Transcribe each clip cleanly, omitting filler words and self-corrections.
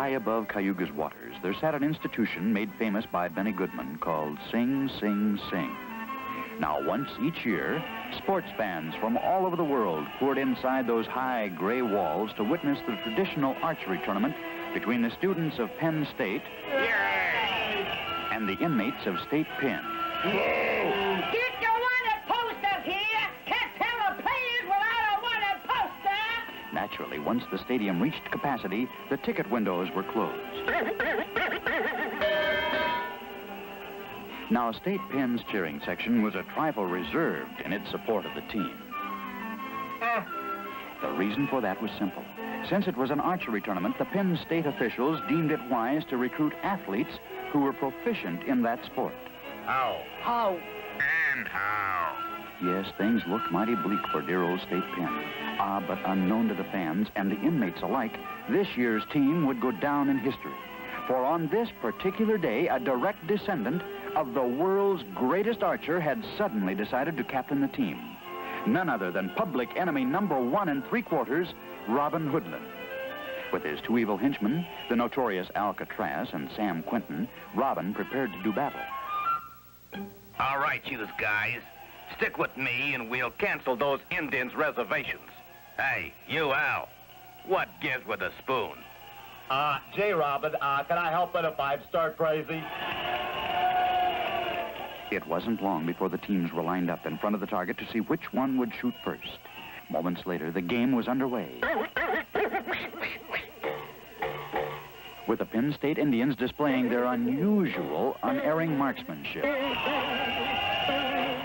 high above Cayuga's waters, there sat an institution made famous by Benny Goodman called Sing, Sing, Sing. Now, once each year, sports fans from all over the world poured inside those high gray walls to witness the traditional archery tournament between the students of Penn State and the inmates of State Penn. Get your wanted posters here! Can't tell the players without a wanted poster! Naturally, once the stadium reached capacity, the ticket windows were closed. Now, State Penn's cheering section was a trifle reserved in its support of the team. The reason for that was simple. Since it was an archery tournament, the Penn State officials deemed it wise to recruit athletes who were proficient in that sport. How? How? And how? Yes, things looked mighty bleak for dear old State Penn. But unknown to the fans and the inmates alike, this year's team would go down in history. For on this particular day, a direct descendant of the world's greatest archer had suddenly decided to captain the team. None other than public enemy number 1 3/4, Robin Hoodlum. With his two evil henchmen, the notorious Alcatraz and Sam Quinton, Robin prepared to do battle. All right, you guys. Stick with me and we'll cancel those Indians' reservations. Hey, you, Al. What gives with a spoon? J. Robin, can I help it if I'm stir crazy? It wasn't long before the teams were lined up in front of the target to see which one would shoot first. Moments later, the game was underway, with the Penn State Indians displaying their unusual, unerring marksmanship.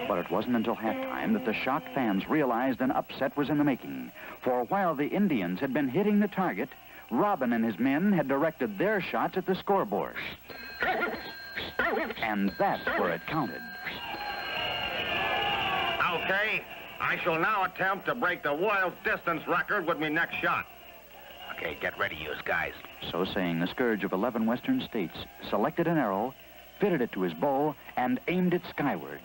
But it wasn't until halftime that the shocked fans realized an upset was in the making. For while the Indians had been hitting the target, Robin and his men had directed their shots at the scoreboard. And that's where it counted. Okay, I shall now attempt to break the world's distance record with my next shot. Okay, get ready, you guys. So saying, the scourge of 11 western states selected an arrow, fitted it to his bow, and aimed it skyward.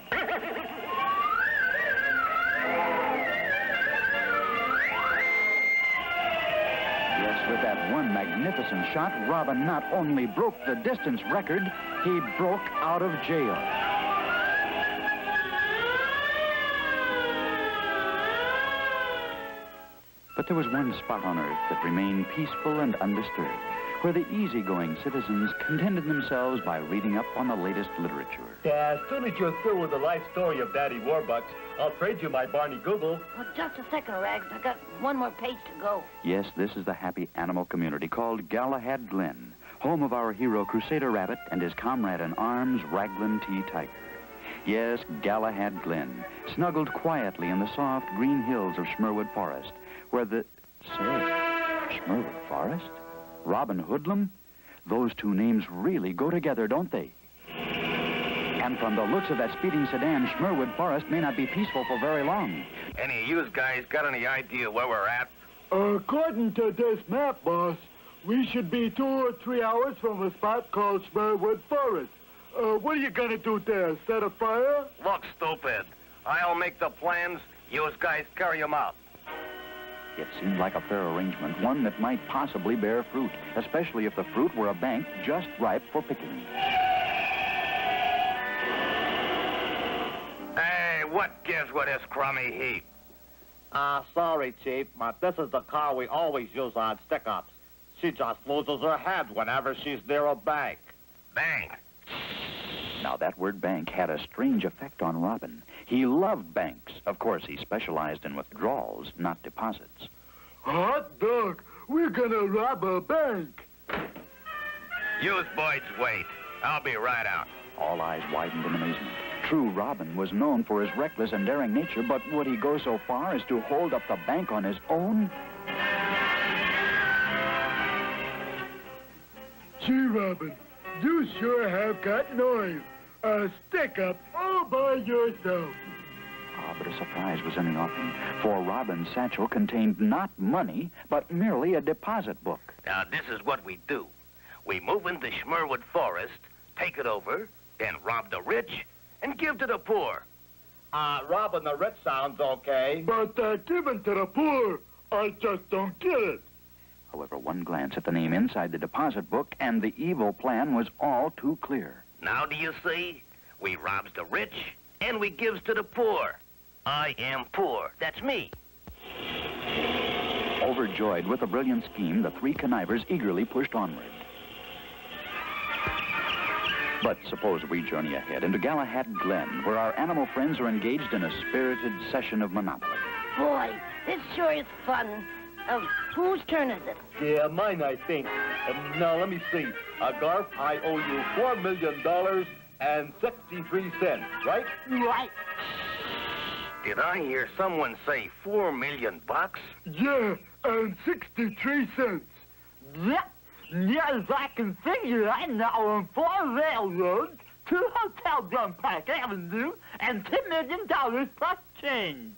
Yes, with that one magnificent shot, Robin not only broke the distance record, he broke out of jail. But there was one spot on Earth that remained peaceful and undisturbed, where the easygoing citizens contented themselves by reading up on the latest literature. Yeah, as soon as you're through with the life story of Daddy Warbucks, I'll trade you my Barney Google. Oh, just a second, Rags. I got one more page to go. Yes, this is the happy animal community called Galahad Glen, home of our hero Crusader Rabbit and his comrade in arms, Raglan T. Tiger. Yes, Galahad Glen, snuggled quietly in the soft green hills of Schmerwood Forest, where the... Say, Schmerwood Forest? Robin Hoodlum? Those two names really go together, don't they? And from the looks of that speeding sedan, Schmerwood Forest may not be peaceful for very long. Any of you guys got any idea where we're at? According to this map, boss, we should be 2 or 3 hours from a spot called Schmerwood Forest. What are you gonna do there, set a fire? Look, stupid. I'll make the plans. You guys carry them out. It seemed like a fair arrangement, one that might possibly bear fruit, especially if the fruit were a bank just ripe for picking. Hey, what gives with this crummy heap? Sorry, Chief, but this is the car we always use on stick-ups. She just loses her head whenever she's near a bank. Bank. Now, that word bank had a strange effect on Robin. He loved banks. Of course, he specialized in withdrawals, not deposits. Hot dog, we're gonna rob a bank. You boys wait. I'll be right out. All eyes widened in amazement. True, Robin was known for his reckless and daring nature, but would he go so far as to hold up the bank on his own? Gee, Robin, you sure have got noise. A stick-up all by yourself. But a surprise was in the offing, for Robin's satchel contained not money, but merely a deposit book. Now, this is what we do. We move into Schmerwood Forest, take it over, then rob the rich, and give to the poor. Robbing the rich sounds okay. But giving to the poor, I just don't get it. However, one glance at the name inside the deposit book, and the evil plan was all too clear. Now do you see? We robs the rich, and we gives to the poor. I am poor. That's me. Overjoyed with the brilliant scheme, the three connivers eagerly pushed onward. But suppose we journey ahead into Galahad Glen, where our animal friends are engaged in a spirited session of Monopoly. Boy, this sure is fun. Whose turn is it? Yeah, mine, I think. Now, let me see. Garf, I owe you $4 million and 63 cents, right? Right. Did I hear someone say $4 million? Yeah, and 63 cents. Yep. Yes, I can figure I now own 4 railroads, 2 hotels on Park Avenue, and $10 million plus change.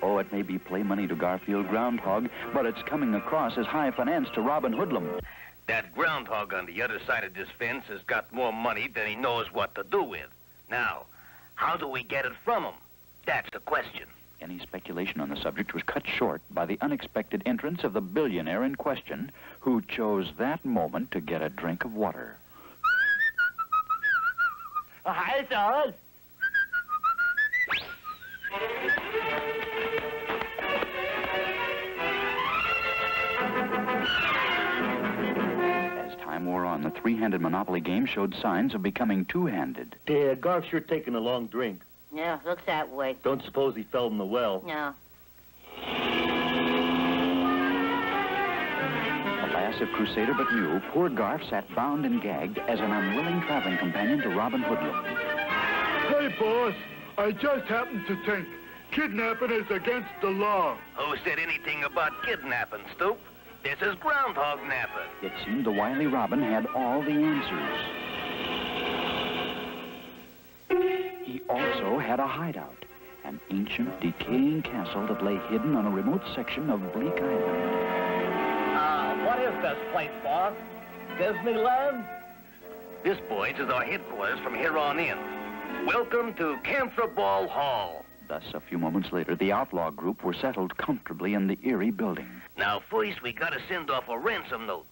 Oh, it may be play money to Garfield Groundhog, but it's coming across as high finance to Robin Hoodlum. That groundhog on the other side of this fence has got more money than he knows what to do with. Now, how do we get it from him? That's the question. Any speculation on the subject was cut short by the unexpected entrance of the billionaire in question, who chose that moment to get a drink of water. Hi, fellas. As time wore on, the three-handed Monopoly game showed signs of becoming two-handed. Yeah, Garf's sure taking a long drink. Yeah, looks that way. Don't suppose he fell in the well. No. Alas, if Crusader but knew, poor Garf sat bound and gagged as an unwilling traveling companion to Robin Hoodlum. Hey, boss, I just happened to think kidnapping is against the law. Who said anything about kidnapping, Stoop? This is groundhog napping. It seemed the wily Robin had all the answers. He also had a hideout, an ancient, decaying castle that lay hidden on a remote section of Bleak Island. What is this place, boss? Disneyland? This, boys, is our headquarters from here on in. Welcome to Canterball Hall. Thus, a few moments later, the outlaw group were settled comfortably in the eerie building. Now, first, we gotta send off a ransom note.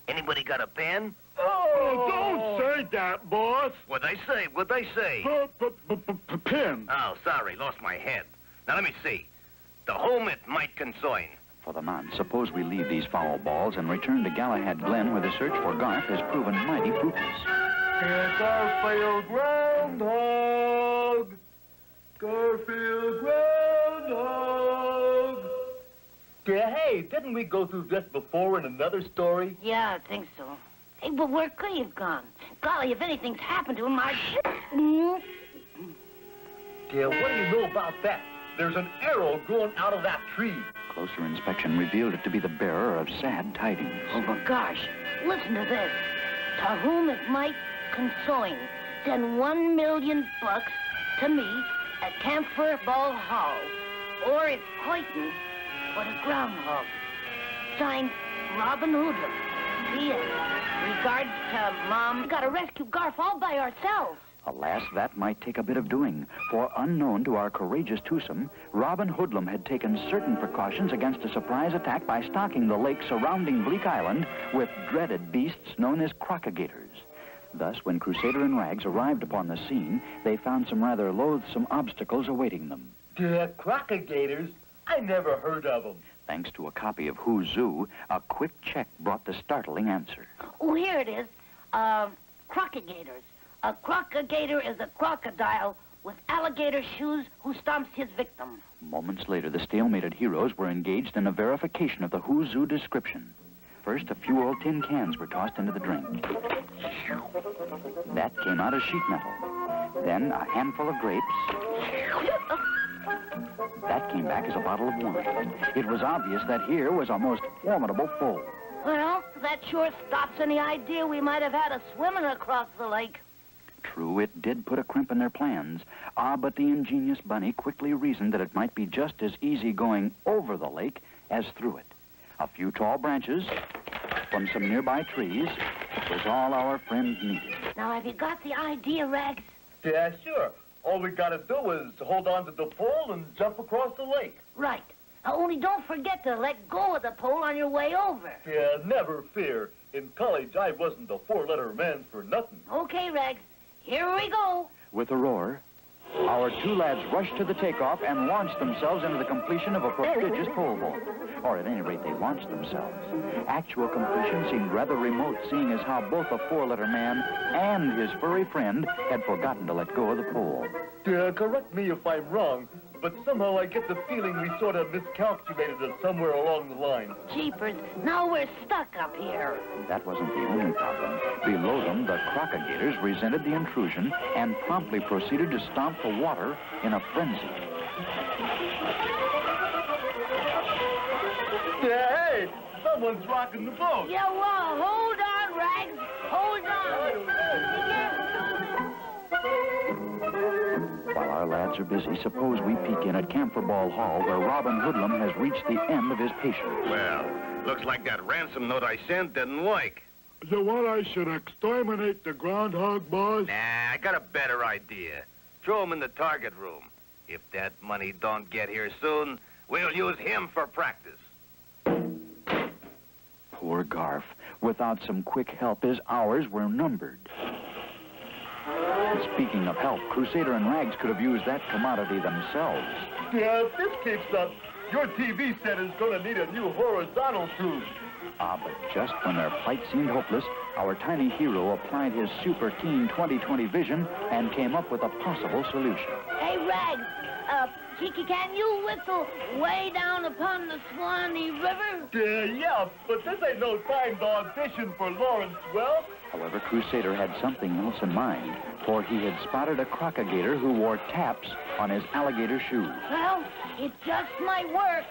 Anybody got a pen? Oh, don't say that, boss. What'd they say? What'd they say? Pin. Oh, sorry, lost my head. Now, let me see. To whom it might concern. For the nonce, suppose we leave these foul balls and return to Galahad Glen, where the search for Garf has proven mighty fruitless. Garfield Groundhog! Garfield Groundhog! Yeah, hey, didn't we go through this before in another story? Yeah, I think so. Hey, but where could he have gone? Golly, if anything's happened to him, Yeah, what do you know about that? There's an arrow growing out of that tree. Closer inspection revealed it to be the bearer of sad tidings. Oh, but gosh, listen to this. To whom it might concern, send $1 million to me at Camphor Ball Hall, or it's Hoyton for the groundhog. Signed, Robin Hoodlum. P.S. Regards to Mom. We gotta rescue Garf all by ourselves. Alas, that might take a bit of doing, for unknown to our courageous twosome, Robin Hoodlum had taken certain precautions against a surprise attack by stocking the lake surrounding Bleak Island with dreaded beasts known as crocodilians. Thus, when Crusader and Rags arrived upon the scene, they found some rather loathsome obstacles awaiting them. Crocodilians? I never heard of them. Thanks to a copy of Who's Zoo, a quick check brought the startling answer. Oh, here it is. Crocodilators. A crocodilator is a crocodile with alligator shoes who stomps his victim. Moments later, the stalemated heroes were engaged in a verification of the Who's Zoo description. First, a few old tin cans were tossed into the drink. That came out as sheet metal. Then a handful of grapes. That came back as a bottle of wine. It was obvious that here was a most formidable foe. Well, that sure stops any idea we might have had of swimming across the lake. True, it did put a crimp in their plans. But the ingenious Bunny quickly reasoned that it might be just as easy going over the lake as through it. A few tall branches from some nearby trees was all our friend needed. Now, have you got the idea, Rags? Yeah, sure. All we gotta do is hold on to the pole and jump across the lake. Right. Only don't forget to let go of the pole on your way over. Yeah, never fear. In college, I wasn't a four-letter man for nothing. Okay, Rags. Here we go. With a roar, our two lads rushed to the takeoff and launched themselves into the completion of a prodigious pole vault. Or at any rate, they launched themselves. Actual completion seemed rather remote, seeing as how both the four-letter man and his furry friend had forgotten to let go of the pole. Correct me if I'm wrong, but somehow I get the feeling we sort of miscalculated it somewhere along the line. Jeepers, now we're stuck up here. That wasn't the only problem. Below them, the crocodilators resented the intrusion and promptly proceeded to stomp the water in a frenzy. Hey, someone's rocking the boat. Yeah, well, hold on, Rags. Hold on. While our lads are busy, suppose we peek in at Camphor Ball Hall, where Robin Hoodlum has reached the end of his patience. Well, looks like that ransom note I sent didn't work. You want I should exterminate the groundhog, boss? Nah, I got a better idea. Throw him in the target room. If that money don't get here soon, we'll use him for practice. Poor Garf. Without some quick help, his hours were numbered. Speaking of help, Crusader and Rags could have used that commodity themselves. Yeah, if this keeps up, your TV set is going to need a new horizontal tube. But just when their plight seemed hopeless, our tiny hero applied his super keen 20/20 vision and came up with a possible solution. Hey, Rags, Kiki, can you whistle way down upon the Swanee River? Yeah, but this ain't no time to audition for Lawrence Welk. However, Crusader had something else in mind, for he had spotted a crocagator who wore taps on his alligator shoes. Well, it just might work.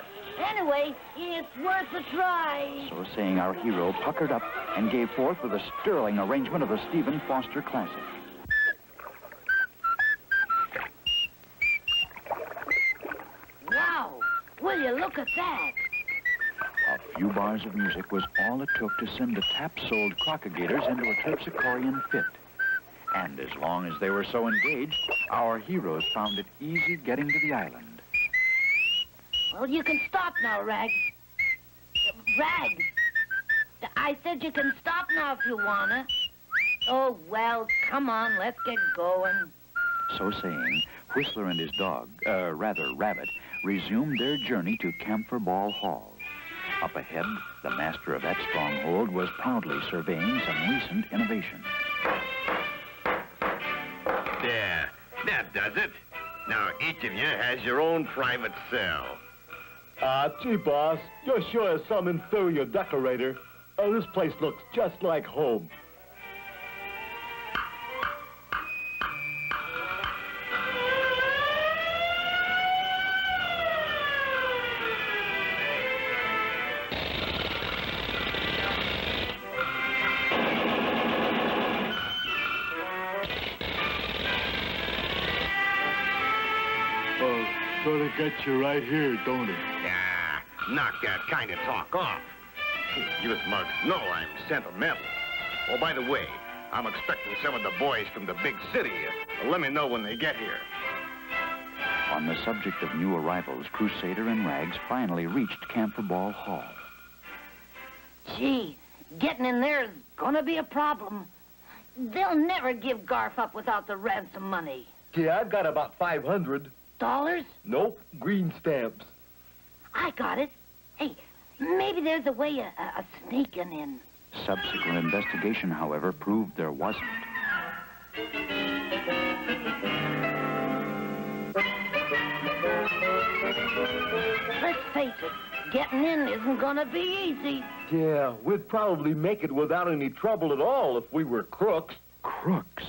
Anyway, it's worth a try. So saying, our hero puckered up and gave forth with a sterling arrangement of the Stephen Foster classic. Wow, will you look at that? A few bars of music was all it took to send the tap-souled crocogators into a terpsichorean fit. And as long as they were so engaged, our heroes found it easy getting to the island. Well, you can stop now, Rags. Rags! I said you can stop now if you wanna. Oh, well, come on, let's get going. So saying, Whistler and his dog, Rabbit, resumed their journey to Camphor Ball Hall. Up ahead, the master of that stronghold was proudly surveying some recent innovation. There, that does it. Now each of you has your own private cell. Gee, boss, you're sure some inferior decorator. This place looks just like home. Sort of gets you right here, don't it? Knock that kind of talk off. You mugs know I'm sentimental. Oh, by the way, I'm expecting some of the boys from the big city. Let me know when they get here. On the subject of new arrivals, Crusader and Rags finally reached Camphor Ball Hall. Gee, getting in there is gonna be a problem. They'll never give Garf up without the ransom money. Yeah, I've got about 500. Dollars? Nope, green stamps. I got it. Hey, maybe there's a way of sneaking in. Subsequent investigation, however, proved there wasn't. Let's face it, getting in isn't gonna be easy. Yeah, we'd probably make it without any trouble at all if we were crooks. Crooks.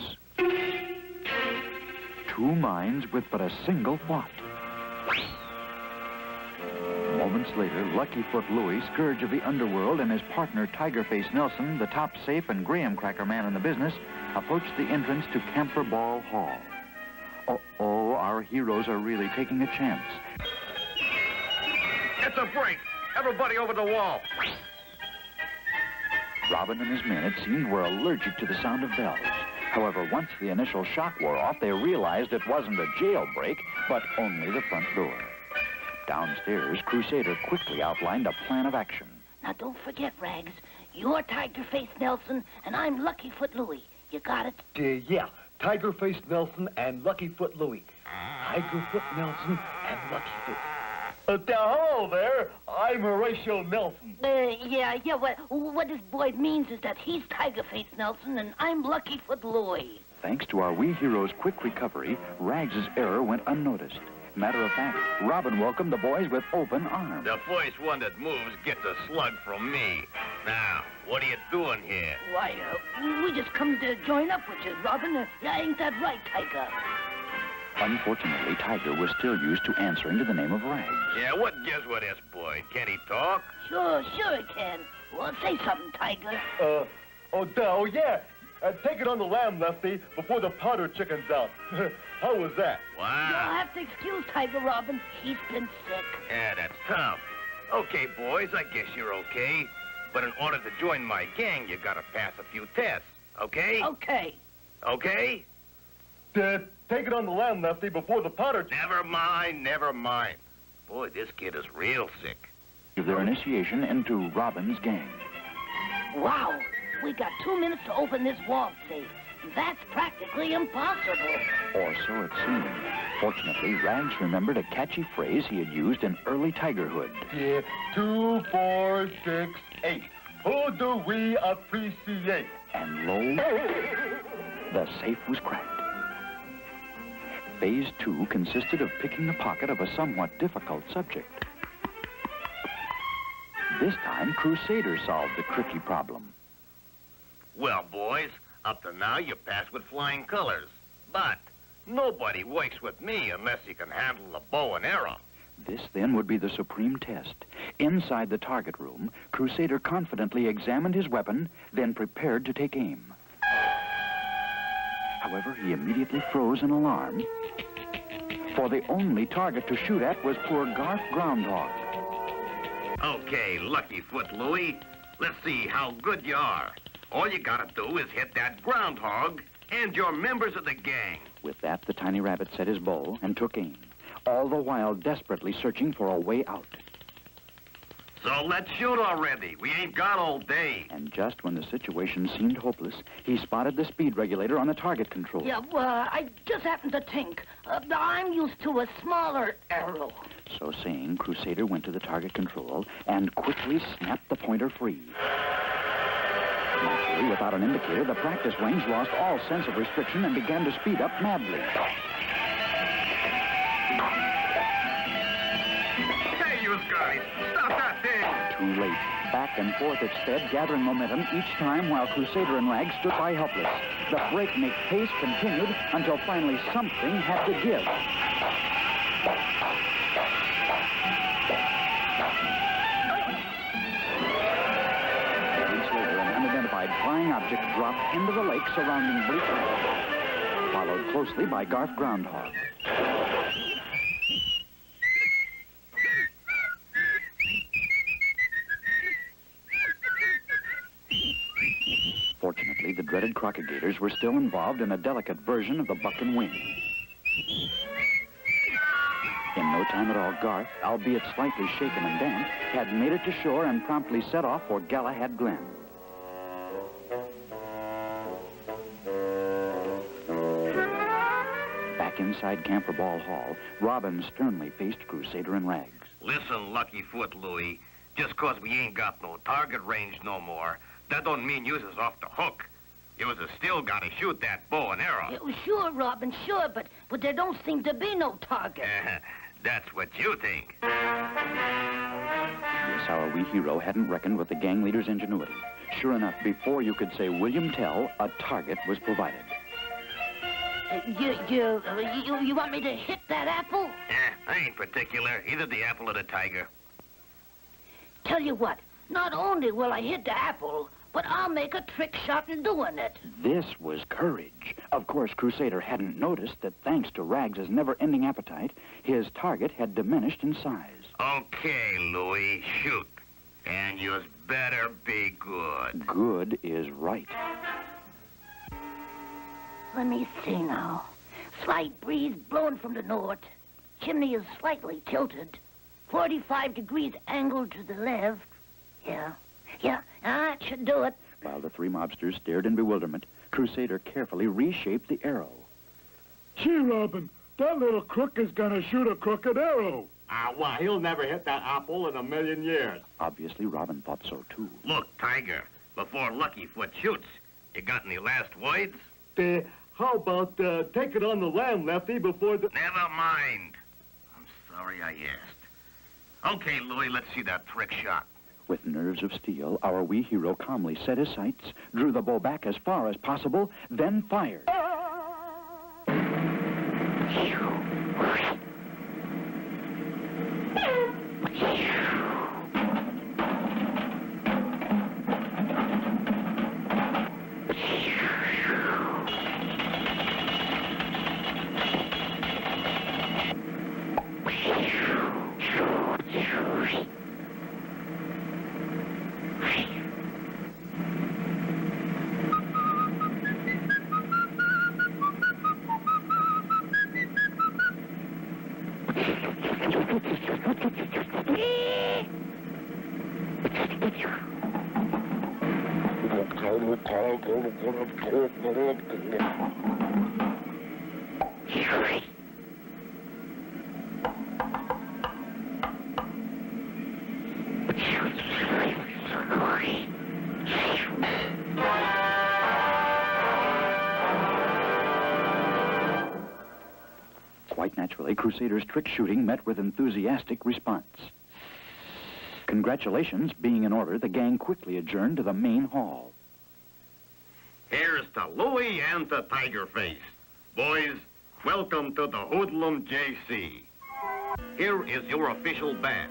Two minds with but a single thought. Moments later, Luckyfoot Louie, scourge of the underworld, and his partner Tigerface Nelson, the top safe and graham cracker man in the business, approached the entrance to Camphor Ball Hall. Oh, our heroes are really taking a chance. It's a break. Everybody over the wall. Robin and his men, it seemed, were allergic to the sound of bells. However, once the initial shock wore off, they realized it wasn't a jailbreak, but only the front door. Downstairs, Crusader quickly outlined a plan of action. Now, don't forget, Rags. You're Tiger-Face Nelson, and I'm Lucky-Foot Louie. You got it? Yeah. Tiger-Face Nelson and Lucky-Foot Louie. Tiger-Foot Nelson and Lucky-Foot. Hello there. I'm Horatio Nelson. Yeah. What this boy means is that he's Tiger-Face Nelson, and I'm Lucky-Foot Louie. Thanks to our wee hero's quick recovery, Rags' error went unnoticed. Matter of fact, Robin welcomed the boys with open arms. The first one that moves gets a slug from me. Now, what are you doing here? Why, we just come to join up with you, Robin. Ain't that right, Tiger? Unfortunately, Tiger was still used to answering to the name of Rags. Yeah, what gives with this boy? Can he talk? Sure he can. Well, say something, Tiger. Yeah. Take it on the lamb, Lefty, before the powder chicken's out. How was that? Wow. You'll have to excuse Tiger, Robin. He's been sick. Yeah, that's tough. Okay, boys, I guess you're okay. But in order to join my gang, you gotta pass a few tests, okay? Okay. Okay? Take it on the lamb, Lefty, before the powder... Never mind. Boy, this kid is real sick. Their initiation into Robin's gang. Wow. We got 2 minutes to open this vault safe. That's practically impossible. Or so it seemed. Fortunately, Rags remembered a catchy phrase he had used in early tigerhood. Yeah, 2, 4, 6, 8. Who do we appreciate? And lo, the safe was cracked. Phase 2 consisted of picking the pocket of a somewhat difficult subject. This time, Crusader solved the tricky problem. Well, boys, up to now you passed with flying colors. But nobody works with me unless he can handle a bow and arrow. This, then, would be the supreme test. Inside the target room, Crusader confidently examined his weapon, then prepared to take aim. However, he immediately froze in alarm, for the only target to shoot at was poor Garth Groundhog. Okay, Lucky-Foot Louie, let's see how good you are. All you gotta do is hit that groundhog and you're members of the gang. With that, the tiny rabbit set his bow and took aim, all the while desperately searching for a way out. So let's shoot already. We ain't got all day. And just when the situation seemed hopeless, he spotted the speed regulator on the target control. Yeah, I just happened to think. I'm used to a smaller arrow. So saying, Crusader went to the target control and quickly snapped the pointer free. Naturally, without an indicator, the practice range lost all sense of restriction and began to speed up madly. Hey, you guys, stop that thing! Too late. Back and forth it sped, gathering momentum each time while Crusader and Rags stood by helpless. The breakneck pace continued until finally something had to give. Flying object dropped into the lake surrounding Bleak Lake, followed closely by Garth Groundhog. Fortunately, the dreaded crocodilators were still involved in a delicate version of the buck and wing. In no time at all, Garth, albeit slightly shaken and damp, had made it to shore and promptly set off for Galahad Glen. Back inside Camphor Ball Hall, Robin sternly faced Crusader and Rags. Listen, Lucky-Foot Louie, just 'cause we ain't got no target range no more, that don't mean you's is off the hook. You's still gotta shoot that bow and arrow. Yeah, sure, Robin, sure, but there don't seem to be no target. That's what you think. Yes, our wee hero hadn't reckoned with the gang leader's ingenuity. Sure enough, before you could say William Tell, a target was provided. You want me to hit that apple? I ain't particular. Either the apple or the tiger. Tell you what, not only will I hit the apple, but I'll make a trick shot in doing it. This was courage. Of course, Crusader hadn't noticed that thanks to Rags' never-ending appetite, his target had diminished in size. Okay, Louie, shoot. And you's better be good. Good is right. Let me see now. Slight breeze blowing from the north. Chimney is slightly tilted. 45 degrees angled to the left. Yeah, that should do it. While the three mobsters stared in bewilderment, Crusader carefully reshaped the arrow. Gee, Robin, that little crook is gonna shoot a crooked arrow. Why, he'll never hit that apple in a million years. Obviously, Robin thought so, too. Look, Tiger, before Lucky Foot shoots, you got any last words? How about take it on the lamb, Lefty, before the... Never mind. I'm sorry I asked. Okay, Louie, let's see that trick shot. With nerves of steel, our wee hero calmly set his sights, drew the bow back as far as possible, then fired. Quite naturally, Crusader's trick shooting met with enthusiastic response. Congratulations being in order, the gang quickly adjourned to the main hall. Here's to Louie and to Tiger Face. Boys, welcome to the Hoodlum J.C. Here is your official badge.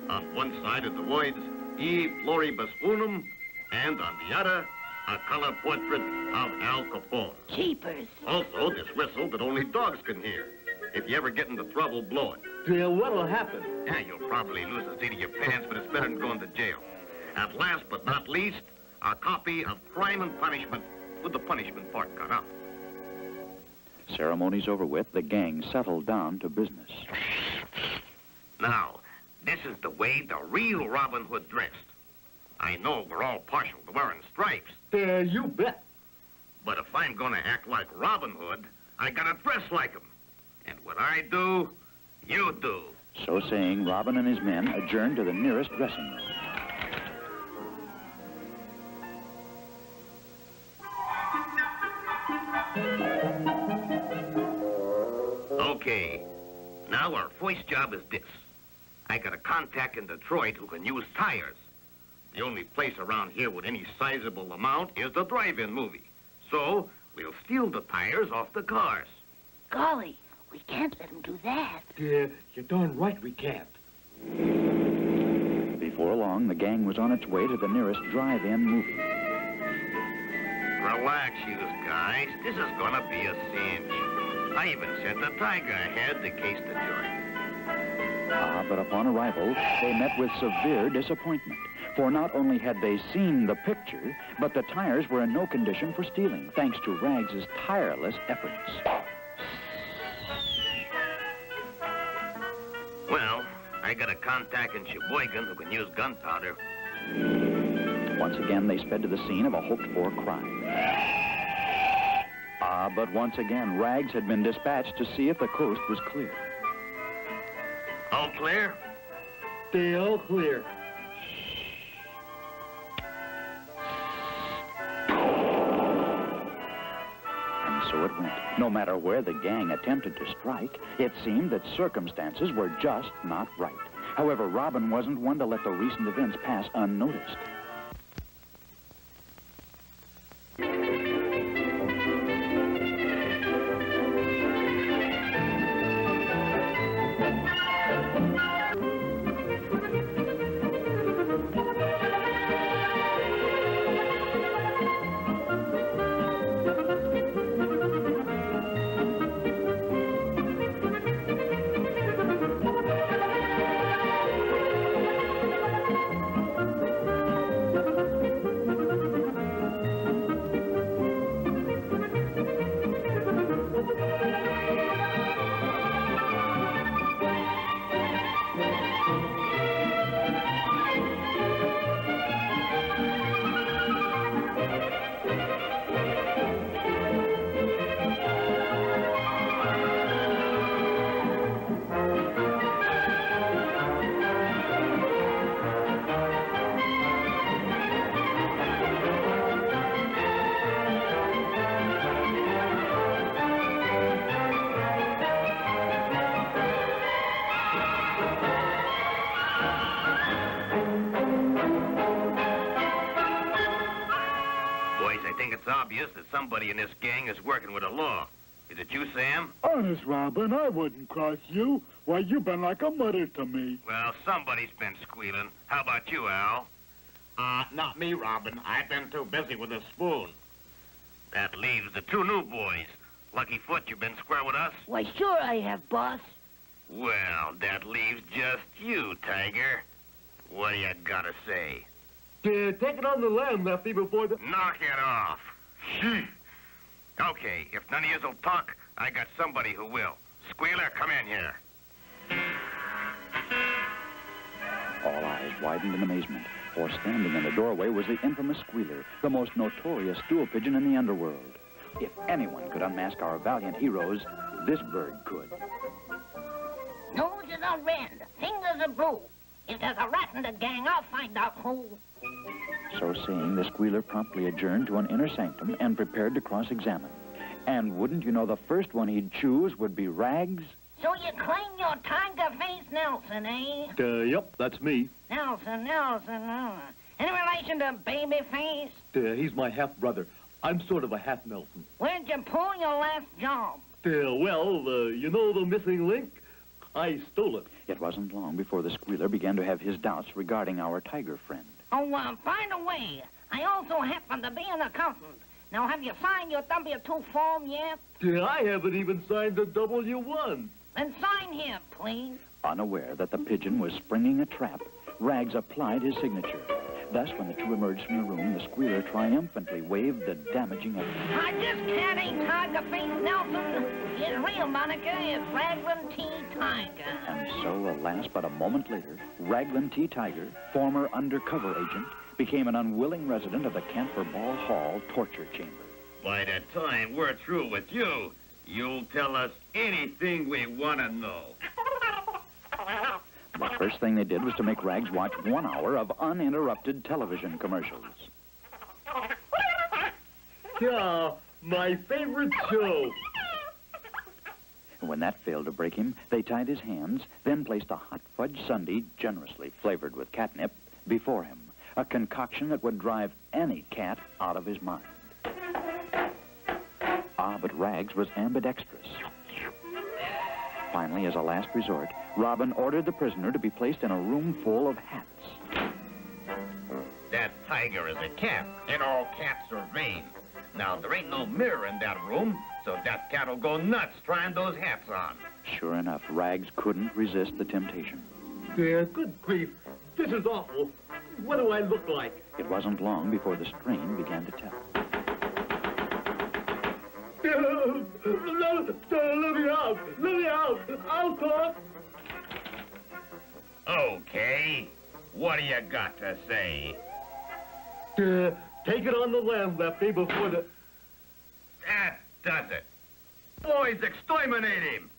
On one side of the words, E Pluribus Unum, and on the other, a color portrait of Al Capone. Jeepers. Also, this whistle that only dogs can hear. If you ever get into trouble, blow it. What'll happen? Yeah, you'll probably lose the seat of your pants, but it's better than going to jail. At last but not least, a copy of Crime and Punishment with the punishment part cut out. Ceremonies over with, the gang settled down to business. Now, this is the way the real Robin Hood dressed. I know we're all partial to wearing stripes, You bet. but if I'm gonna act like Robin Hood, I gotta dress like him. And what I do, you do. So saying, Robin and his men adjourned to the nearest dressing room. Okay, now our first job is this. I got a contact in Detroit who can use tires. The only place around here with any sizable amount is the drive-in movie. So, we'll steal the tires off the cars. Golly, we can't let him do that. You're darn right we can't. Before long, the gang was on its way to the nearest drive-in movie. Relax, you guys. This is gonna be a cinch. I even sent the Tiger ahead to case the joint. But upon arrival, they met with severe disappointment. For not only had they seen the picture, but the tires were in no condition for stealing, thanks to Rags' tireless efforts. Well, I got a contact in Sheboygan who can use gunpowder. Once again, they sped to the scene of a hoped-for crime. But once again, Rags had been dispatched to see if the coast was clear. All clear? They're all clear. And so it went. No matter where the gang attempted to strike, it seemed that circumstances were just not right. However, Robin wasn't one to let the recent events pass unnoticed. obvious that somebody in this gang is working with the law. Is it you, Sam? Honest, Robin, I wouldn't cross you. Why, you've been like a mother to me. Well, somebody's been squealing. How about you, Al? Not me, Robin. I've been too busy with a spoon. That leaves the two new boys. Lucky Foot, you been square with us? Why, sure I have, boss. Well, that leaves just you, Tiger. What do you gotta say? Take it on the lam, Lefty, before the... Knock it off. Shh. Okay, if none of yous will talk, I got somebody who will. Squealer, come in here. All eyes widened in amazement, for standing in the doorway was the infamous Squealer, the most notorious stool pigeon in the underworld. If anyone could unmask our valiant heroes, this bird could. Noses are red, fingers are blue. If there's a rat in the gang, I'll find out who. So saying, the Squealer promptly adjourned to an inner sanctum and prepared to cross-examine. And wouldn't you know, the first one he'd choose would be Rags? So you claim you're Tiger Face Nelson, eh? Yep, that's me. Nelson. Any relation to Babyface? He's my half-brother. I'm sort of a half Nelson. Where'd you pull your last job? You know the missing link? I stole it. It wasn't long before the Squealer began to have his doubts regarding our tiger friend. Oh, by the way, I also happen to be an accountant. Now, have you signed your W-2 form yet? I haven't even signed the W-1. Then sign here, please. Unaware that the pigeon was springing a trap, Rags applied his signature. Thus, when the two emerged from the room, the Squealer triumphantly waved the damaging evidence. I just can't ain't Tiger Face Nelson. His real moniker is Raglan T. Tiger. And so, alas, but a moment later, Raglan T. Tiger, former undercover agent, became an unwilling resident of the Camphor Ball Hall torture chamber. By the time we're through with you, you'll tell us anything we want to know. The first thing they did was to make Rags watch 1 hour of uninterrupted television commercials. Yeah, my favorite show. When that failed to break him, they tied his hands, then placed a hot fudge sundae, generously flavored with catnip, before him. A concoction that would drive any cat out of his mind. But Rags was ambidextrous. Finally, as a last resort, Robin ordered the prisoner to be placed in a room full of hats. That tiger is a cat, and all cats are vain. Now, there ain't no mirror in that room, so that cat'll go nuts trying those hats on. Sure enough, Rags couldn't resist the temptation. Good grief. This is awful. What do I look like? It wasn't long before the strain began to tell. Let me out! Let me out! I'll talk! Okay. What do you got to say? Take it on the lam, Lefty, before the... That does it. Boys, exterminate him!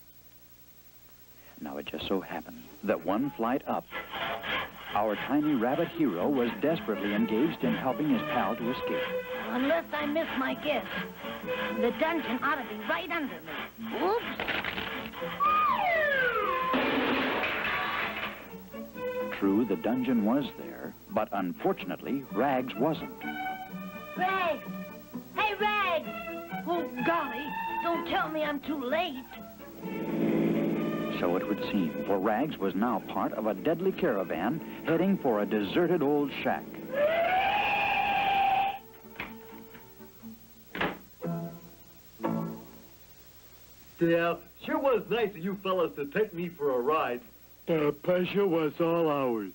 Now, it just so happened that one flight up, our tiny rabbit hero was desperately engaged in helping his pal to escape. Unless I miss my guess, the dungeon ought to be right under me. Oops! True, the dungeon was there, but unfortunately, Rags wasn't. Rags! Hey, Rags! Oh, golly, don't tell me I'm too late. So it would seem, for Rags was now part of a deadly caravan heading for a deserted old shack. Yeah, sure was nice of you fellas to take me for a ride. The pleasure was all ours.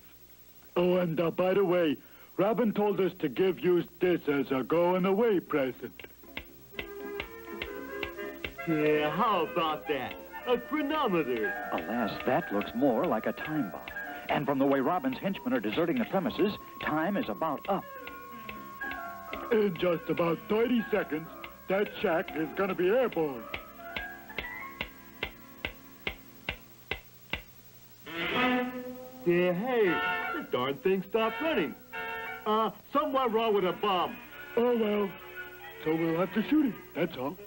Oh, and by the way, Robin told us to give you this as a going-away present. Yeah, how about that? A chronometer. Alas, that looks more like a time bomb. And from the way Robin's henchmen are deserting the premises, time is about up. In just about 30 seconds, that shack is going to be airborne. Yeah, hey, the darn thing stopped running. Something went wrong with the bomb. Oh, well, so we'll have to shoot him, that's all.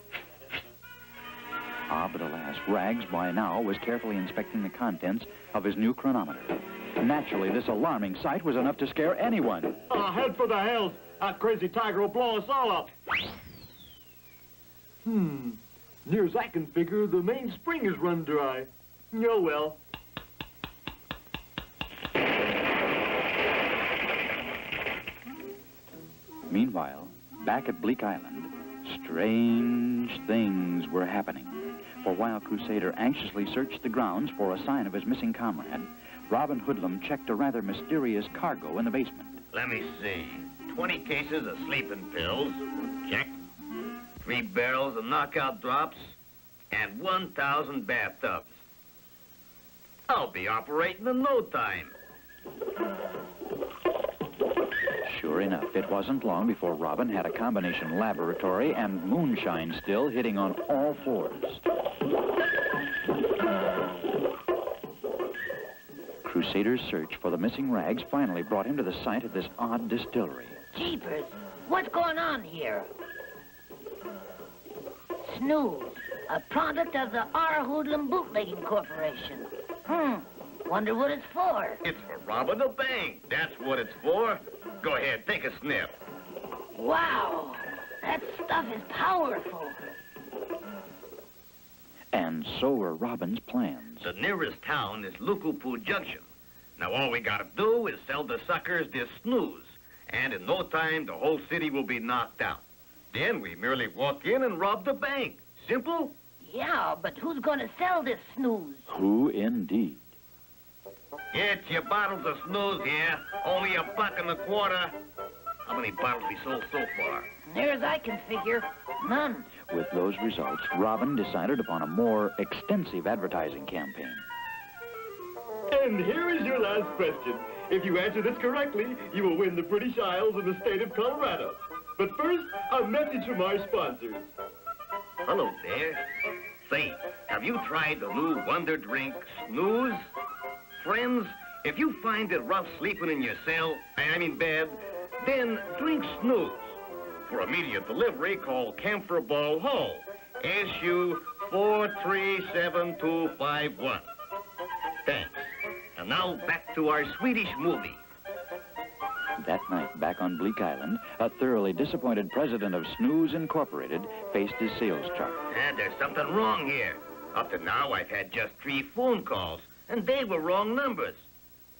But alas, Rags by now was carefully inspecting the contents of his new chronometer. Naturally, this alarming sight was enough to scare anyone. Head for the hills. That crazy tiger will blow us all up. Near as I can figure, the main spring is run dry. Oh, well. Meanwhile, back at Bleak Island, strange things were happening. For while Crusader anxiously searched the grounds for a sign of his missing comrade, Robin Hoodlum checked a rather mysterious cargo in the basement. Let me see. 20 cases of sleeping pills. Check. 3 barrels of knockout drops. And 1,000 bathtubs. I'll be operating in no time. Sure enough, it wasn't long before Robin had a combination laboratory and moonshine still hitting on all fours. Crusader's search for the missing rags finally brought him to the site of this odd distillery. Jeepers, what's going on here? Snooze, a product of the R. Hoodlum Bootlegging Corporation. Wonder what it's for. It's for robbing a bank. That's what it's for. Go ahead, take a sniff. Wow, that stuff is powerful. And so were Robin's plans. The nearest town is Lukupu Junction. Now all we gotta do is sell the suckers this snooze. And in no time, the whole city will be knocked out. Then we merely walk in and rob the bank. Simple? Yeah, but who's gonna sell this snooze? Who indeed? Get your bottles of snooze here. Only $1.25. How many bottles we sold so far? Near as I can figure, none. With those results, Robin decided upon a more extensive advertising campaign. And here is your last question. If you answer this correctly, you will win the British Isles in the state of Colorado. But first, a message from our sponsors. Hello there. Say, have you tried the new wonder drink, Snooze? Friends, if you find it rough sleeping in your bed, then drink Snooze. For immediate delivery, call Camphor Ball Hall, SU 437251. Thanks. And now back to our Swedish movie. That night, back on Bleak Island, a thoroughly disappointed president of Snooze Incorporated faced his sales chart. And there's something wrong here. Up to now, I've had just 3 phone calls, and they were wrong numbers.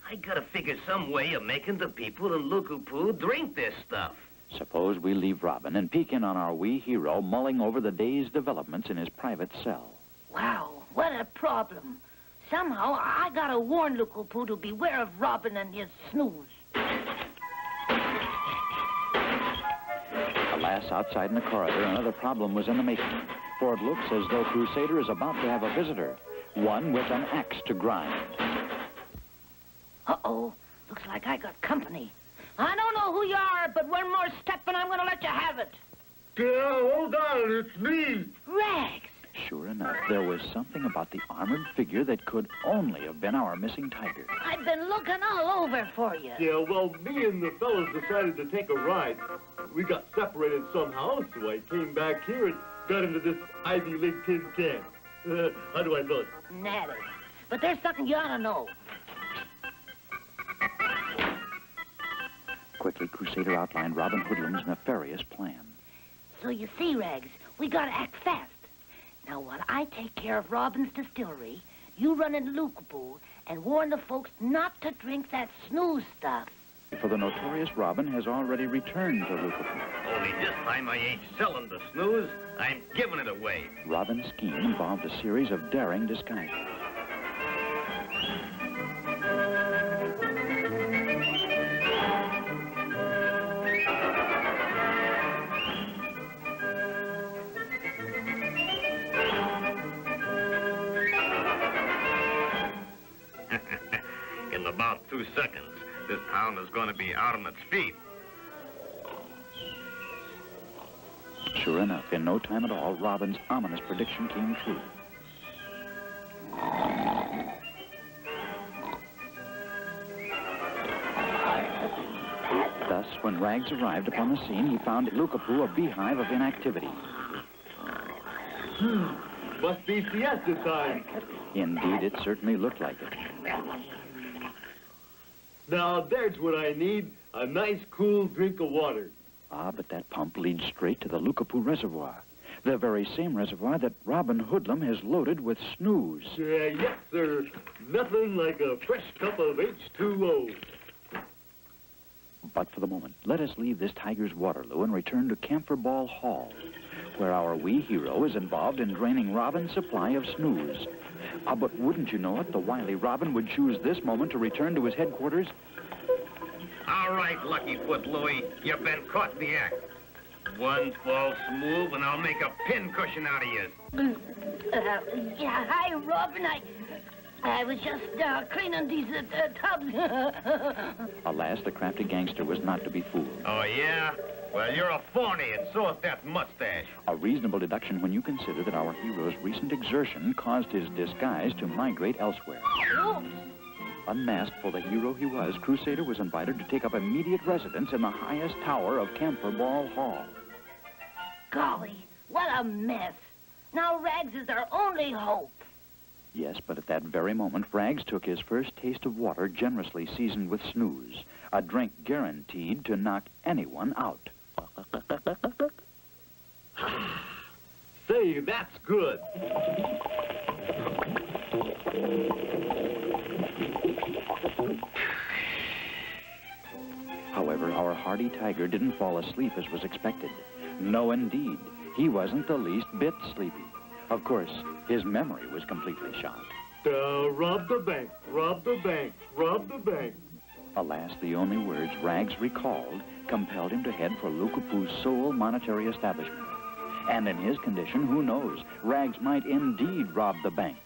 I gotta figure some way of making the people in Lukupu drink this stuff. Suppose we leave Robin and peek in on our wee hero mulling over the day's developments in his private cell. Wow, what a problem. Somehow, I gotta warn Lukupu to beware of Robin and his snooze. Alas, outside in the corridor, another problem was in the making. For it looks as though Crusader is about to have a visitor. One with an axe to grind. Uh-oh, looks like I got company. I don't know who you are, but one more step and I'm gonna let you have it. Hold on, it's me. Rags. Sure enough, there was something about the armored figure that could only have been our missing tiger. I've been looking all over for you. Yeah, well, me and the fellas decided to take a ride. We got separated somehow, so I came back here and got into this Ivy League tin can. How do I look? Natty. But there's something you ought to know. Quickly, Crusader outlined Robin Hoodlum's nefarious plan. So you see, Rags, we gotta act fast. Now, while I take care of Robin's distillery, you run into Lukupu and warn the folks not to drink that snooze stuff. For the notorious Robin has already returned to Lukupu. Only this time I ain't selling the snooze, I'm giving it away. Robin's scheme involved a series of daring disguises. In about 2 seconds, this town is going to be out on its feet. Sure enough, in no time at all, Robin's ominous prediction came true. Thus, when Rags arrived upon the scene, he found Lukupu a beehive of inactivity. Must be siesta time. Indeed, it certainly looked like it. Now, there's what I need, a nice, cool drink of water. Ah, but that pump leads straight to the Lukupu Reservoir. The very same reservoir that Robin Hoodlum has loaded with snooze. Yes, sir. Nothing like a fresh cup of H2O. But for the moment, let us leave this tiger's Waterloo and return to Camphor Ball Hall, where our wee hero is involved in draining Robin's supply of snooze. But wouldn't you know it, the wily Robin would choose this moment to return to his headquarters? All right, Lucky Foot Louie, you've been caught in the act. One false move, and I'll make a pincushion out of you. Yeah, hi, Robin. I was just cleaning these tubs. Alas, the crafty gangster was not to be fooled. Oh, yeah? Well, you're a phony, and so is that mustache. A reasonable deduction when you consider that our hero's recent exertion caused his disguise to migrate elsewhere. Oops. Unmasked for the hero he was, Crusader was invited to take up immediate residence in the highest tower of Camphor Ball Hall. Golly, what a mess. Now Rags is our only hope. Yes, but at that very moment, Rags took his first taste of water generously seasoned with snooze, a drink guaranteed to knock anyone out. Say, that's good. However, our hardy tiger didn't fall asleep as was expected. No, indeed. He wasn't the least bit sleepy. Of course, his memory was completely shot. Rob the bank, rob the bank, rob the bank. Alas, the only words Rags recalled compelled him to head for Lukapu's sole monetary establishment. And in his condition, who knows, Rags might indeed rob the bank.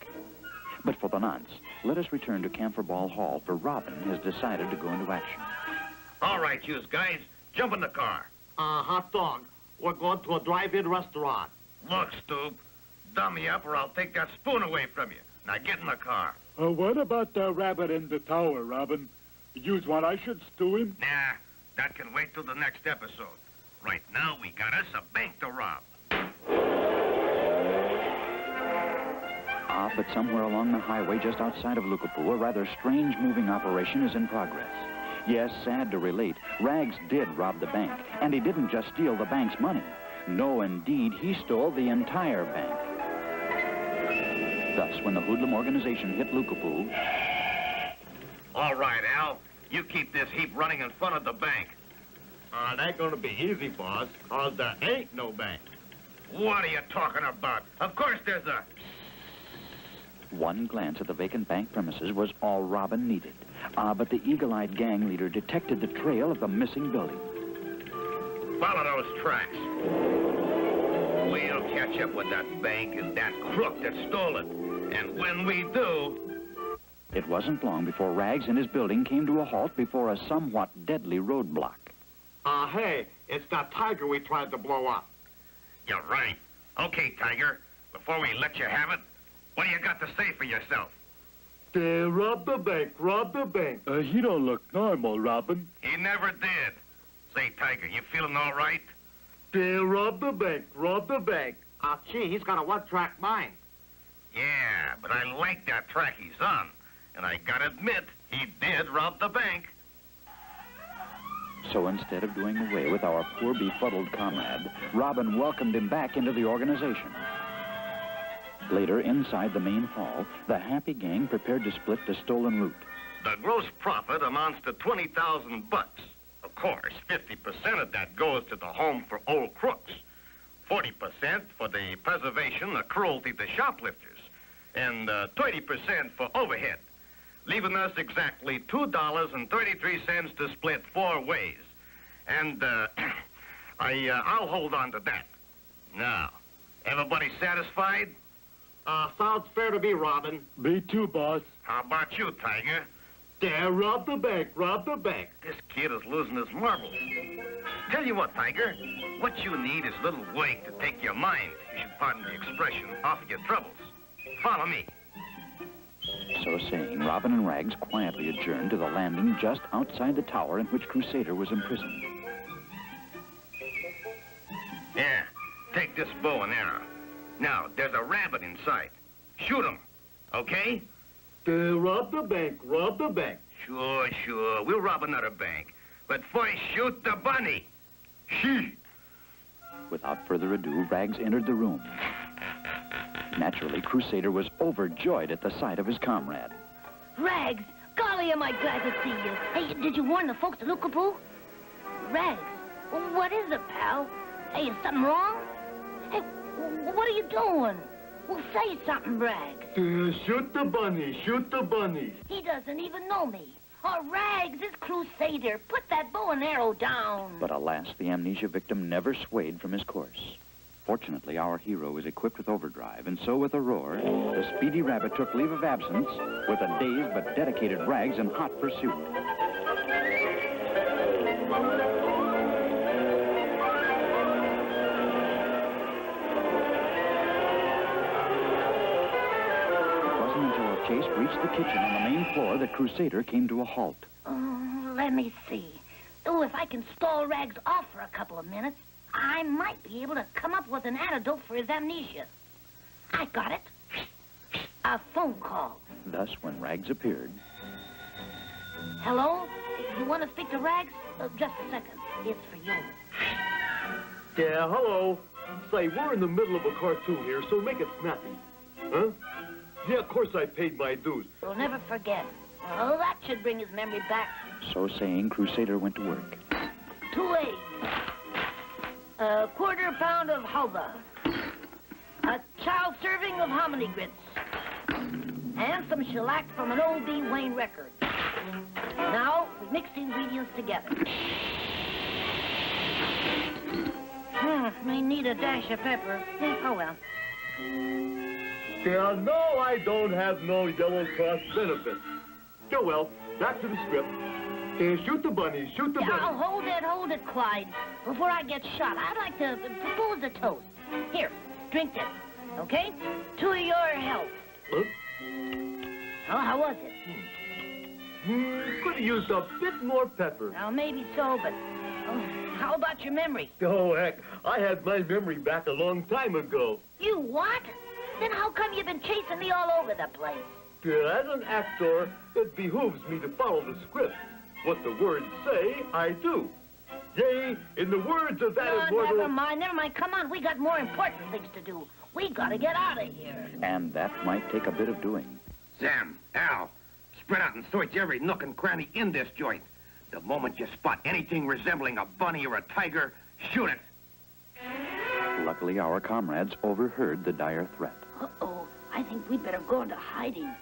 But for the nonce, let us return to Camphor Ball Hall, for Robin has decided to go into action. All right, you guys, jump in the car. Hot dog. We're going to a drive-in restaurant. Look, Stoop, dumb me up or I'll take that spoon away from you. Now get in the car. What about the rabbit in the tower, Robin? You want I should stew him? Nah, that can wait till the next episode. Right now, we got us a bank to rob. But somewhere along the highway just outside of Lukapu, a rather strange moving operation is in progress. Yes, sad to relate, Rags did rob the bank, and he didn't just steal the bank's money. No, indeed, he stole the entire bank. Thus, when the hoodlum organization hit Lukapu... All right, Al, you keep this heap running in front of the bank. It ain't gonna be easy, boss, cause there ain't no bank. What are you talking about? Of course there's a... One glance at the vacant bank premises was all Robin needed. But the eagle-eyed gang leader detected the trail of the missing building. Follow those tracks. We'll catch up with that bank and that crook that stole it. And when we do... It wasn't long before Rags and his building came to a halt before a somewhat deadly roadblock. Hey, it's that tiger we tried to blow up. You're right. Okay, Tiger, before we let you have it, what do you got to say for yourself? Rob the bank, rob the bank. He don't look normal, Robin. He never did. Say, Tiger, you feeling all right? Rob the bank, rob the bank. Gee, he's got a one-track mind. Yeah, but I like that track he's on. And I gotta admit, he did rob the bank. So instead of doing away with our poor befuddled comrade, Robin welcomed him back into the organization. Later, inside the main hall, the happy gang prepared to split the stolen loot. The gross profit amounts to $20,000 bucks. Of course, 50% of that goes to the Home for Old Crooks, 40% for the preservation of cruelty to shoplifters, and 20% for overhead, leaving us exactly $2.33 to split 4 ways. And I'll hold on to that. Now, everybody satisfied? Sounds fair to me, Robin. Me too, boss. How about you, Tiger? Rob the bank, rob the bank. This kid is losing his marbles. Tell you what, Tiger, what you need is a little wake to take your mind, you should pardon the expression, off your troubles. Follow me. So saying, Robin and Rags quietly adjourned to the landing just outside the tower in which Crusader was imprisoned. Yeah, take this bow and arrow. Now, there's a rabbit inside. Shoot him, okay? Rob the bank, rob the bank. Sure. We'll rob another bank. But first, shoot the bunny. Shee. Without further ado, Rags entered the room. Naturally, Crusader was overjoyed at the sight of his comrade. Rags, golly, am I glad to see you. Hey, did you warn the folks at Lookapoo? Rags, what is it, pal? Hey, is something wrong? Hey, what are you doing? Well, say something, Rags. Shoot the bunny, shoot the bunny. He doesn't even know me. Oh, Rags, it's Crusader. Put that bow and arrow down. But alas, the amnesia victim never swayed from his course. Fortunately, our hero was equipped with overdrive, and so with a roar, the Speedy Rabbit took leave of absence with a dazed but dedicated Rags in hot pursuit. It wasn't until our chase reached the kitchen on the main floor that Crusader came to a halt. Oh, let me see. Oh, if I can stall Rags off for a couple of minutes, I might be able to come up with an antidote for his amnesia. I got it. A phone call. Thus, when Rags appeared... Hello? You want to speak to Rags? Just a second. It's for you. Yeah, hello. Say, we're in the middle of a cartoon here, so make it snappy. Huh? Yeah, of course I paid my dues. We'll never forget. Oh, that should bring his memory back. So saying, Crusader went to work. 2 eggs. A quarter pound of halva. A child serving of hominy grits. And some shellac from an old B. Wayne record. Now, we mix the ingredients together. May need a dash of pepper. Oh, well. Yeah, no, I don't have no Yellow Cross benefits. Oh, well, back to the script. Shoot the bunny, shoot the bunny. Hold it, Clyde. Before I get shot, I'd like to propose a toast. Here, drink this, okay? To your health. Huh? Oh, how was it? Could have used a bit more pepper. Well, maybe so, but how about your memory? Oh, heck, I had my memory back a long time ago. You what? Then how come you've been chasing me all over the place? As an actor, it behooves me to follow the script. What the words say, I do. Yea, in the words of that immortal... Never mind. Come on, we got more important things to do. We gotta get out of here. And that might take a bit of doing. Sam, Al, spread out and search every nook and cranny in this joint. The moment you spot anything resembling a bunny or a tiger, shoot it. Luckily, our comrades overheard the dire threat. Uh-oh. I think we better go into hiding.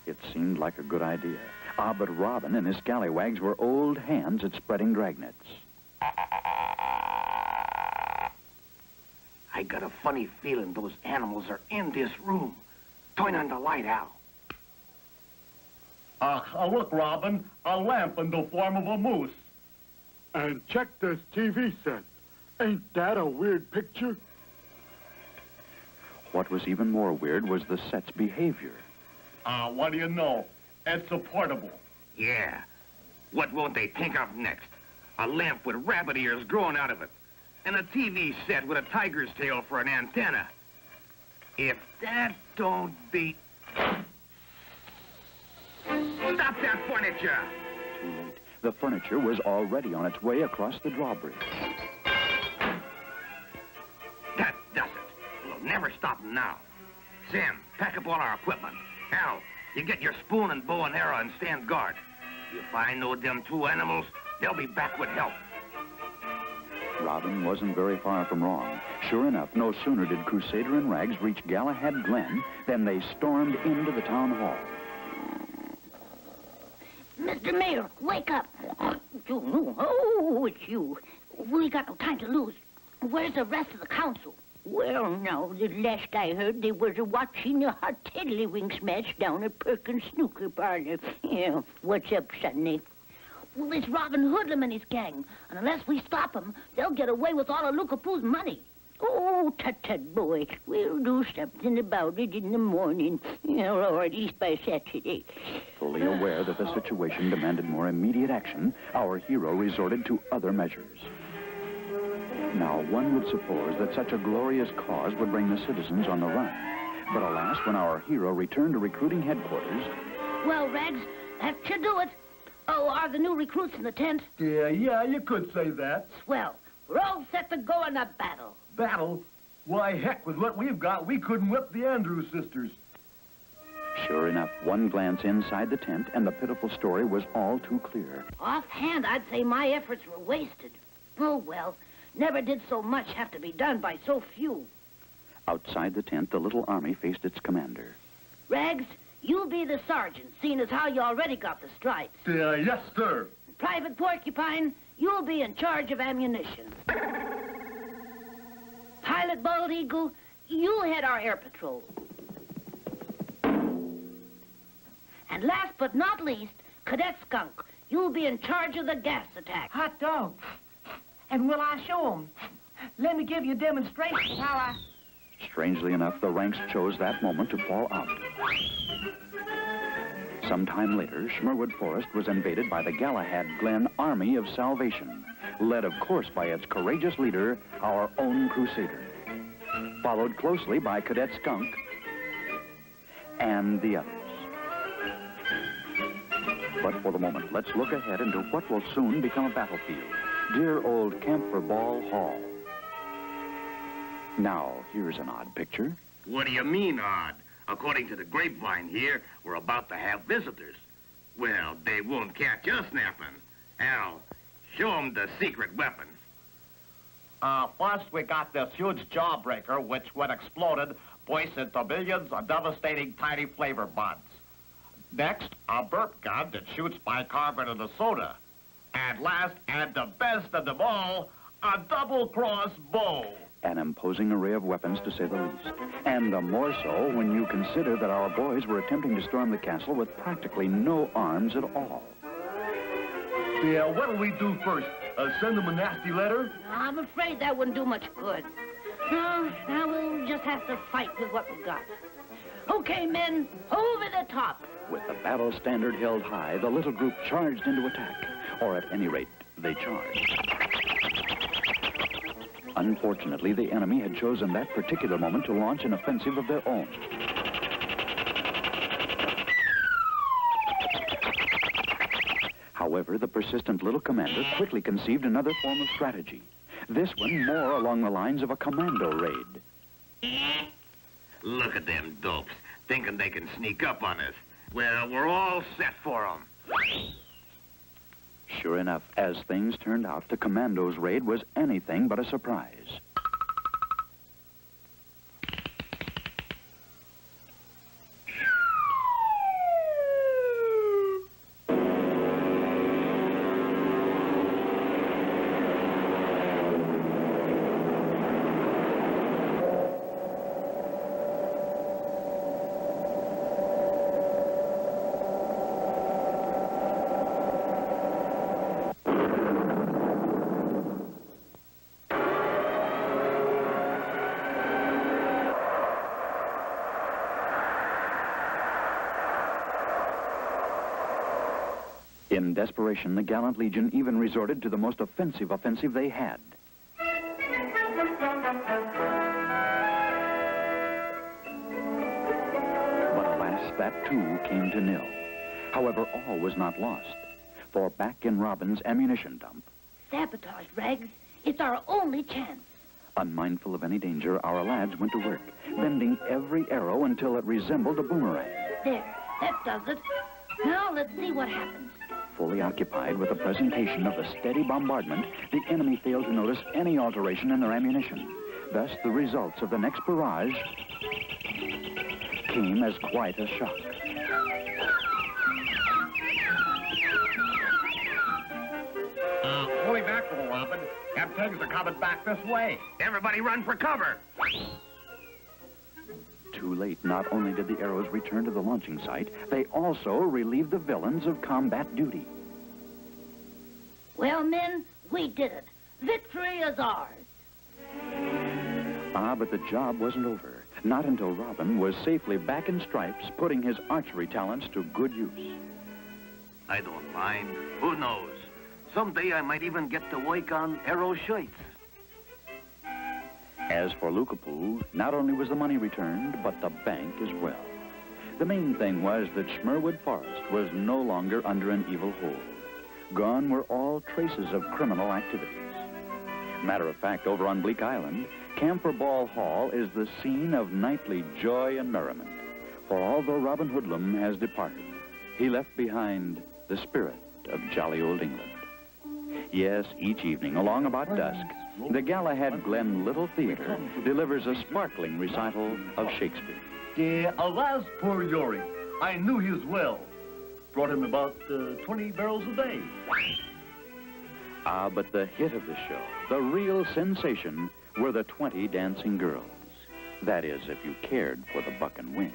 It seemed like a good idea. But Robin and his scallywags were old hands at spreading dragnets. I got a funny feeling those animals are in this room. Turn on the light, Al. Look, Robin, a lamp in the form of a moose. And check this TV set. Ain't that a weird picture? What was even more weird was the set's behavior. What do you know? It's a portable. Yeah. What won't they think of next? A lamp with rabbit ears growing out of it. And a TV set with a tiger's tail for an antenna. If that don't beat... Stop that furniture! Too late. The furniture was already on its way across the drawbridge. That does it. We'll never stop them now. Sam, pack up all our equipment. Al, you get your spoon and bow and arrow and stand guard. If I know them two animals, they'll be back with help. Robin wasn't very far from wrong. Sure enough, no sooner did Crusader and Rags reach Galahad Glen than they stormed into the town hall. Mr. Mayor, wake up. Oh, it's you. We got no time to lose. Where's the rest of the council? Well, now, the last I heard, they was watching a hot tiddlywinks match down at Perkins' snooker parlor. Yeah, what's up, Sonny? Well, it's Robin Hoodlum and his gang. And unless we stop them, they'll get away with all of Lookapoo's money. Oh, tut-tut, boy. We'll do something about it in the morning. Or at least by Saturday. Fully aware that the situation demanded more immediate action, our hero resorted to other measures. Now, one would suppose that such a glorious cause would bring the citizens on the run. But alas, when our hero returned to recruiting headquarters... Well, Rags, that should do it. Oh, are the new recruits in the tent? Yeah, you could say that. Well, We're all set to go in a battle. Battle? Why, heck, with what we've got, we couldn't whip the Andrews sisters. Sure enough, one glance inside the tent, and the pitiful story was all too clear. Offhand, I'd say my efforts were wasted. Oh, well, never did so much have to be done by so few. Outside the tent, the little army faced its commander. Rags, you'll be the sergeant, seeing as how you already got the stripes. Yes, sir. Private Porcupine, you'll be in charge of ammunition. Pilot Bald Eagle, you'll head our air patrol. And last but not least, Cadet Skunk, you'll be in charge of the gas attack. Hot dog. And will I show 'em? Let me give you a demonstration of how I... Strangely enough, the ranks chose that moment to fall out. Sometime later, Schmerwood Forest was invaded by the Galahad Glen Army of Salvation, led, of course, by its courageous leader, our own Crusader, followed closely by Cadet Skunk and the others. But for the moment, let's look ahead into what will soon become a battlefield, dear old Camphor Ball Hall. Now, here's an odd picture. What do you mean, odd? According to the grapevine here, we're about to have visitors. Well, they won't catch us napping. Al, show 'em the secret weapons. First, we got this huge jawbreaker, which, when exploded, bursts into millions of devastating tiny flavor buds. Next, a burp gun that shoots bicarbonate of soda. And last, and the best of them all, a double-cross bow. An imposing array of weapons, to say the least. And the more so when you consider that our boys were attempting to storm the castle with practically no arms at all. Yeah, what'll we do first? Send them a nasty letter? I'm afraid that wouldn't do much good. No, now we'll just have to fight with what we got. Okay, men, over the top. With the battle standard held high, the little group charged into attack. Or at any rate, they charged. Unfortunately, the enemy had chosen that particular moment to launch an offensive of their own. However, the persistent little commander quickly conceived another form of strategy. This one more along the lines of a commando raid. Look at them dopes, thinking they can sneak up on us. Well, we're all set for 'em. Sure enough, as things turned out, the commando's raid was anything but a surprise. In desperation, the gallant Legion even resorted to the most offensive they had. But alas, that too came to nil. However, all was not lost. For back in Robin's ammunition dump... Sabotage, Rags. It's our only chance. Unmindful of any danger, our lads went to work, bending every arrow until it resembled a boomerang. There, that does it. Now let's see what happens. Fully occupied with the presentation of the steady bombardment, the enemy failed to notice any alteration in their ammunition. Thus, the results of the next barrage came as quite a shock. Fully back, little Robin. Them pigs are coming back this way. Everybody run for cover. Too late, not only did the arrows return to the launching site, they also relieved the villains of combat duty. Well, men, we did it. Victory is ours. Ah, but the job wasn't over. Not until Robin was safely back in stripes, putting his archery talents to good use. I don't mind. Who knows? Someday I might even get to work on arrow shirts. As for Lookapoo, not only was the money returned, but the bank as well. The main thing was that Schmerwood Forest was no longer under an evil hold. Gone were all traces of criminal activities. Matter of fact, over on Bleak Island, Camphor Ball Hall is the scene of nightly joy and merriment. For although Robin Hoodlum has departed, he left behind the spirit of jolly old England. Yes, each evening, along about dusk, the Galahad Glen Little Theater delivers a sparkling recital of Shakespeare. Alas, poor Yorick. I knew he was well. Brought him about 20 barrels a day. Ah, but the hit of the show, the real sensation, were the 20 dancing girls. That is, if you cared for the buck and wing.